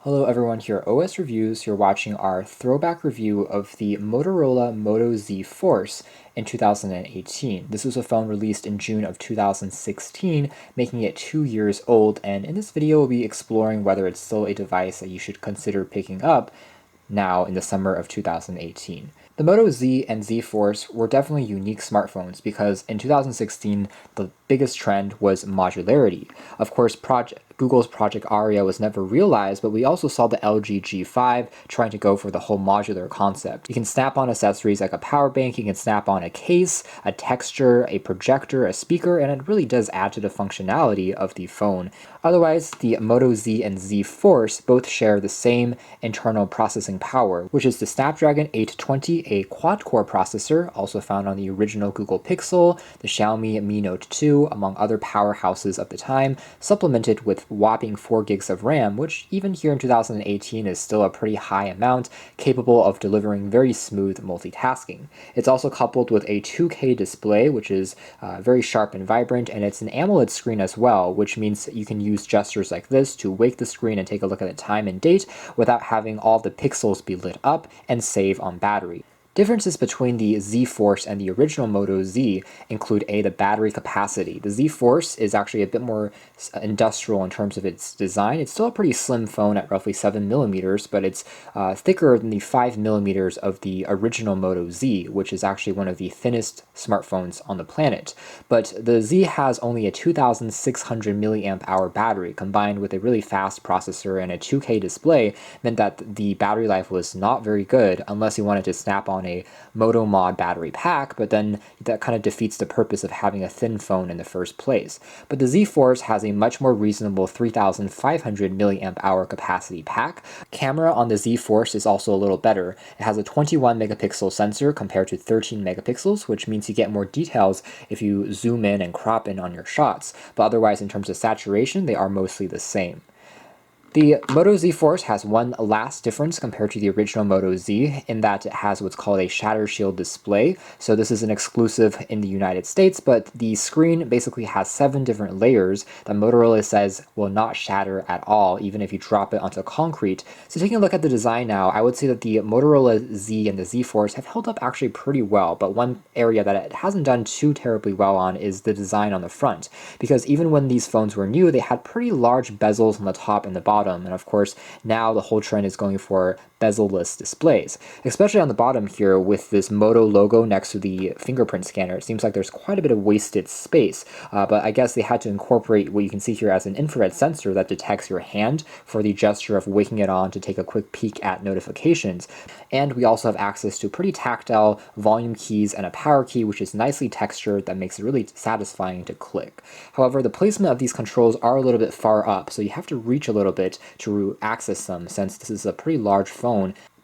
Hello everyone, here at OS Reviews. You're watching our throwback review of the Motorola Moto Z Force in 2018. This was a phone released in June of 2016, making it 2 years old, and in this video we'll be exploring whether it's still a device that you should consider picking up now in the summer of 2018. The Moto Z and Z Force were definitely unique smartphones because in 2016 the biggest trend was modularity. Of course, Google's Project Aria was never realized, but we also saw the LG G5 trying to go for the whole modular concept. You can snap on accessories like a power bank, you can snap on a case, a texture, a projector, a speaker, and it really does add to the functionality of the phone. Otherwise, the Moto Z and Z Force both share the same internal processing power, which is the Snapdragon 820, a quad-core processor, also found on the original Google Pixel, the Xiaomi Mi Note 2, among other powerhouses of the time, supplemented with whopping 4 gigs of RAM, which even here in 2018 is still a pretty high amount, capable of delivering very smooth multitasking. It's also coupled with a 2K display, which is very sharp and vibrant, and it's an AMOLED screen as well, which means you can use gestures like this to wake the screen and take a look at the time and date without having all the pixels be lit up and save on battery. Differences between the Z Force and the original Moto Z include the battery capacity. The Z Force is actually a bit more industrial in terms of its design. It's still a pretty slim phone at roughly 7mm, but it's thicker than the 5mm of the original Moto Z, which is actually one of the thinnest smartphones on the planet. But the Z has only a 2600 milliamp hour battery, combined with a really fast processor and a 2K display, meant that the battery life was not very good unless you wanted to snap on a Moto Mod battery pack, but then that kind of defeats the purpose of having a thin phone in the first place. But the Z Force has a much more reasonable 3500 milliamp hour capacity pack. Camera on the Z Force is also a little better. It has a 21 megapixel sensor compared to 13 megapixels, which means you get more details if you zoom in and crop in on your shots, but otherwise in terms of saturation they are mostly the same. The Moto Z Force has one last difference compared to the original Moto Z in that it has what's called a shatter shield display. So this is an exclusive in the United States, but the screen basically has 7 different layers that Motorola says will not shatter at all, even if you drop it onto concrete. So taking a look at the design now, I would say that the Motorola Z and the Z Force have held up actually pretty well, but one area that it hasn't done too terribly well on is the design on the front, because even when these phones were new, they had pretty large bezels on the top and the bottom. And of course, now the whole trend is going for bezel-less displays, especially on the bottom here with this Moto logo next to the fingerprint scanner. It seems like there's quite a bit of wasted space, but I guess they had to incorporate what you can see here as an infrared sensor that detects your hand for the gesture of waking it on to take a quick peek at notifications. And we also have access to pretty tactile volume keys and a power key, which is nicely textured that makes it really satisfying to click. However, the placement of these controls are a little bit far up, so you have to reach a little bit to access them since this is a pretty large phone.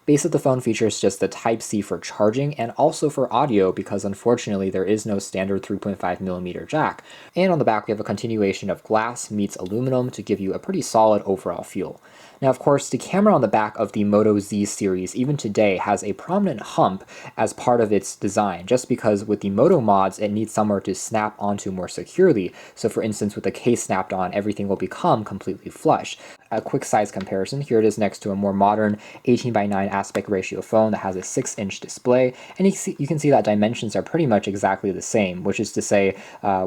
Base of the phone features just the Type-C for charging and also for audio because unfortunately there is no standard 3.5mm jack. And on the back we have a continuation of glass meets aluminum to give you a pretty solid overall feel. Now of course the camera on the back of the Moto Z series even today has a prominent hump as part of its design, just because with the Moto mods it needs somewhere to snap onto more securely. So for instance with the case snapped on, everything will become completely flush. A quick size comparison, here it is next to a more modern 18:9 aspect ratio phone that has a 6-inch display, and you can see that dimensions are pretty much exactly the same, which is to say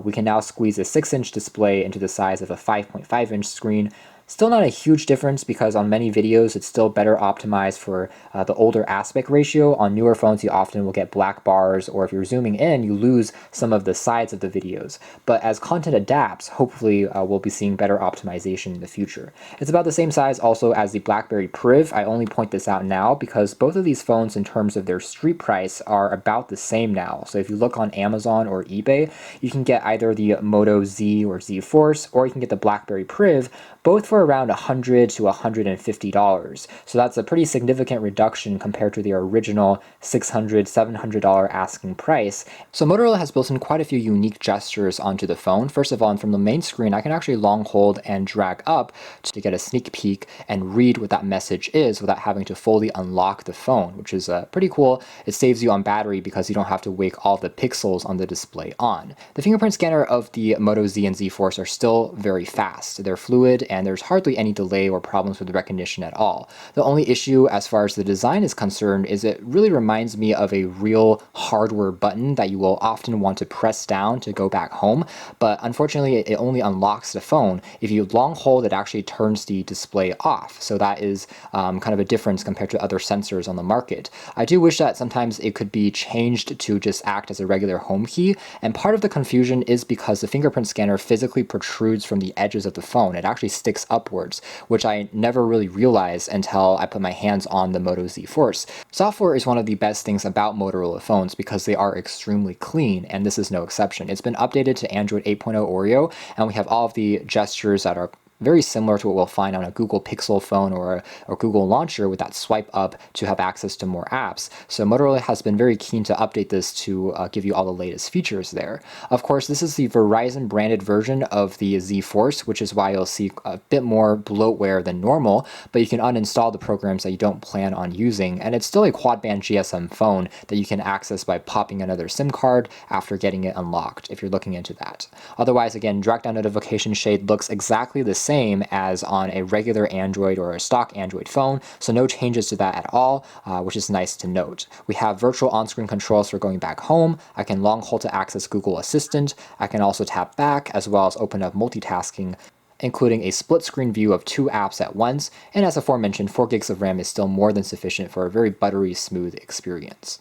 we can now squeeze a 6-inch display into the size of a 5.5-inch screen. Still not a huge difference because on many videos it's still better optimized for the older aspect ratio. On newer phones you often will get black bars, or if you're zooming in you lose some of the sides of the videos. But as content adapts, hopefully we'll be seeing better optimization in the future. It's about the same size also as the BlackBerry Priv. I only point this out now because both of these phones in terms of their street price are about the same now. So if you look on Amazon or eBay, you can get either the Moto Z or Z Force, or you can get the BlackBerry Priv, both for around $100 to $150. So that's a pretty significant reduction compared to their original $600, $700 asking price. So Motorola has built in quite a few unique gestures onto the phone. First of all, from the main screen, I can actually long hold and drag up to get a sneak peek and read what that message is without having to fully unlock the phone, which is pretty cool. It saves you on battery because you don't have to wake all the pixels on the display on. The fingerprint scanner of the Moto Z and Z Force are still very fast. They're fluid and there's hardly any delay or problems with recognition at all. The only issue as far as the design is concerned is it really reminds me of a real hardware button that you will often want to press down to go back home, but unfortunately it only unlocks the phone. If you long hold, it actually turns the display off, so that is kind of a difference compared to other sensors on the market. I do wish that sometimes it could be changed to just act as a regular home key, and part of the confusion is because the fingerprint scanner physically protrudes from the edges of the phone. It actually sticks upwards, which I never really realized until I put my hands on the Moto Z Force. Software is one of the best things about Motorola phones because they are extremely clean, and this is no exception. It's been updated to Android 8.0 Oreo, and we have all of the gestures that are very similar to what we'll find on a Google Pixel phone or Google Launcher with that swipe up to have access to more apps. So Motorola has been very keen to update this to give you all the latest features there. Of course, this is the Verizon branded version of the Z Force, which is why you'll see a bit more bloatware than normal, but you can uninstall the programs that you don't plan on using, and it's still a quad-band GSM phone that you can access by popping another SIM card after getting it unlocked, if you're looking into that. Otherwise, again, drag down notification shade looks exactly the same as on a regular Android or a stock Android phone, so no changes to that at all, which is nice to note. We have virtual on-screen controls for going back home. I can long hold to access Google Assistant. I can also tap back as well as open up multitasking, including a split screen view of 2 apps at once, and as aforementioned, 4 gigs of RAM is still more than sufficient for a very buttery smooth experience.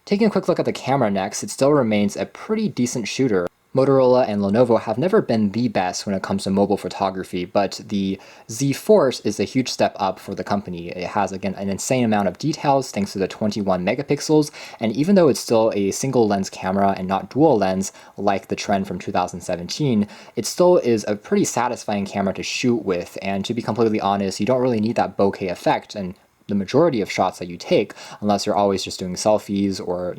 Taking a quick look at the camera next, it still remains a pretty decent shooter. Motorola and Lenovo have never been the best when it comes to mobile photography, but the Z Force is a huge step up for the company. It has, again, an insane amount of details thanks to the 21 megapixels, and even though it's still a single lens camera and not dual lens like the trend from 2017, it still is a pretty satisfying camera to shoot with, and to be completely honest, you don't really need that bokeh effect and the majority of shots that you take unless you're always just doing selfies or,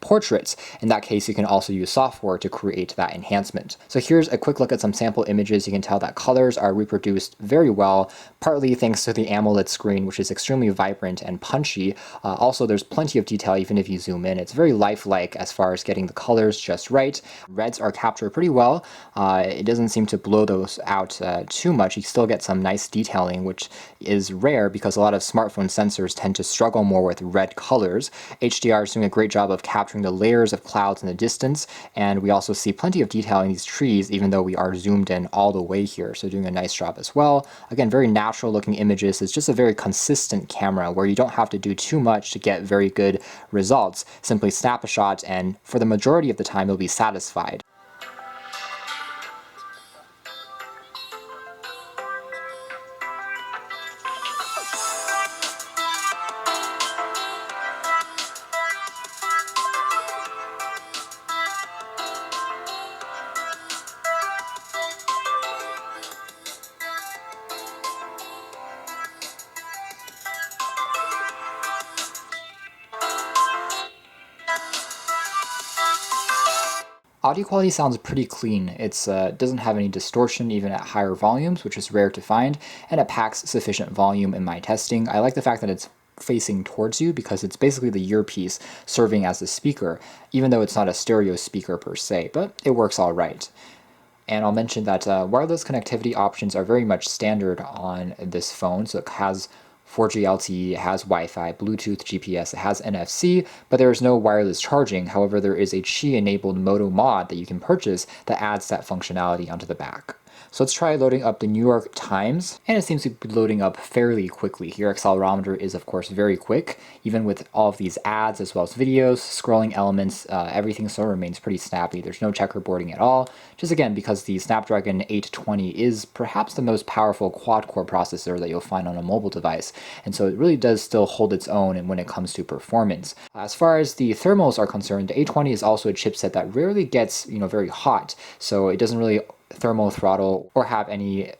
portraits. In that case, you can also use software to create that enhancement. So here's a quick look at some sample images. You can tell that colors are reproduced very well, partly thanks to the AMOLED screen, which is extremely vibrant and punchy. Also, there's plenty of detail even if you zoom in. It's very lifelike as far as getting the colors just right. Reds are captured pretty well. It doesn't seem to blow those out too much. You still get some nice detailing, which is rare because a lot of smartphone sensors tend to struggle more with red colors. HDR is doing a great job of capturing the layers of clouds in the distance, and we also see plenty of detail in these trees even though we are zoomed in all the way here, so doing a nice job as well. Again, very natural looking images. It's just a very consistent camera where you don't have to do too much to get very good results. Simply snap a shot and for the majority of the time you'll be satisfied. Audio quality sounds pretty clean. It doesn't have any distortion even at higher volumes, which is rare to find, and it packs sufficient volume in my testing. I like the fact that it's facing towards you because it's basically the earpiece serving as a speaker, even though it's not a stereo speaker per se, but it works all right. And I'll mention that wireless connectivity options are very much standard on this phone, so it has 4G LTE, it has Wi-Fi, Bluetooth, GPS, it has NFC, but there is no wireless charging. However, there is a Qi-enabled Moto Mod that you can purchase that adds that functionality onto the back. So let's try loading up the New York Times, and it seems to be loading up fairly quickly here. Accelerometer is of course very quick, even with all of these ads as well as videos, scrolling elements, everything still remains pretty snappy. There's no checkerboarding at all, just again because the Snapdragon 820 is perhaps the most powerful quad-core processor that you'll find on a mobile device, and so it really does still hold its own when it comes to performance. As far as the thermals are concerned, the 820 is also a chipset that rarely gets very hot, so it doesn't really thermal throttle or have any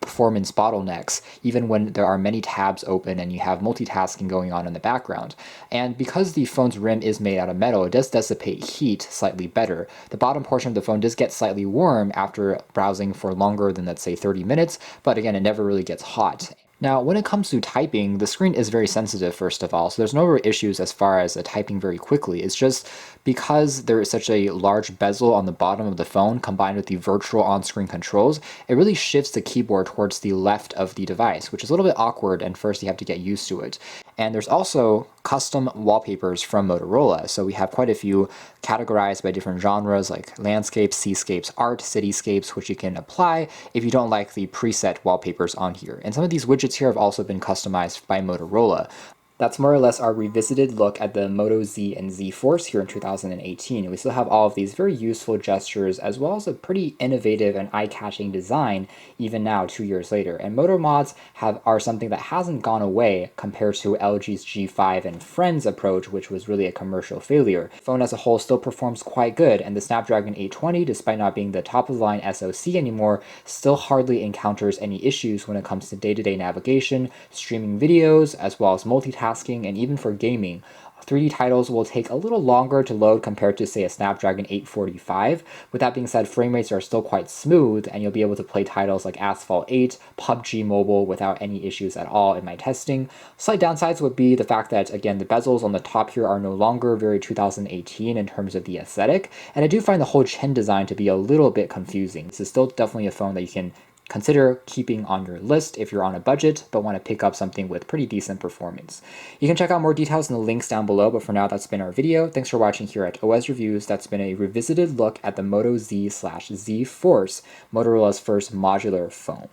performance bottlenecks, even when there are many tabs open and you have multitasking going on in the background. And because the phone's rim is made out of metal, it does dissipate heat slightly better. The bottom portion of the phone does get slightly warm after browsing for longer than, let's say, 30 minutes, but again, it never really gets hot. Now, when it comes to typing, the screen is very sensitive, first of all, so there's no real issues as far as typing very quickly. It's just because there is such a large bezel on the bottom of the phone combined with the virtual on-screen controls, it really shifts the keyboard towards the left of the device, which is a little bit awkward, and first you have to get used to it. And there's also custom wallpapers from Motorola. So we have quite a few categorized by different genres like landscapes, seascapes, art, cityscapes, which you can apply if you don't like the preset wallpapers on here. And some of these widgets here have also been customized by Motorola. That's more or less our revisited look at the Moto Z and Z Force here in 2018. We still have all of these very useful gestures as well as a pretty innovative and eye-catching design even now 2 years later. And Moto mods are something that hasn't gone away compared to LG's G5 and Friends approach, which was really a commercial failure. The phone as a whole still performs quite good, and the Snapdragon 820, despite not being the top-of-the-line SoC anymore, still hardly encounters any issues when it comes to day-to-day navigation, streaming videos, as well as multitasking, and even for gaming. 3D titles will take a little longer to load compared to, say, a Snapdragon 845. With that being said, frame rates are still quite smooth, and you'll be able to play titles like Asphalt 8, PUBG Mobile without any issues at all in my testing. Slight downsides would be the fact that, again, the bezels on the top here are no longer very 2018 in terms of the aesthetic, and I do find the whole chin design to be a little bit confusing. This is still definitely a phone that you can consider keeping on your list if you're on a budget but want to pick up something with pretty decent performance. You can check out more details in the links down below, but for now that's been our video. Thanks for watching here at OS Reviews. That's been a revisited look at the Moto Z/Z Force, Motorola's first modular phone.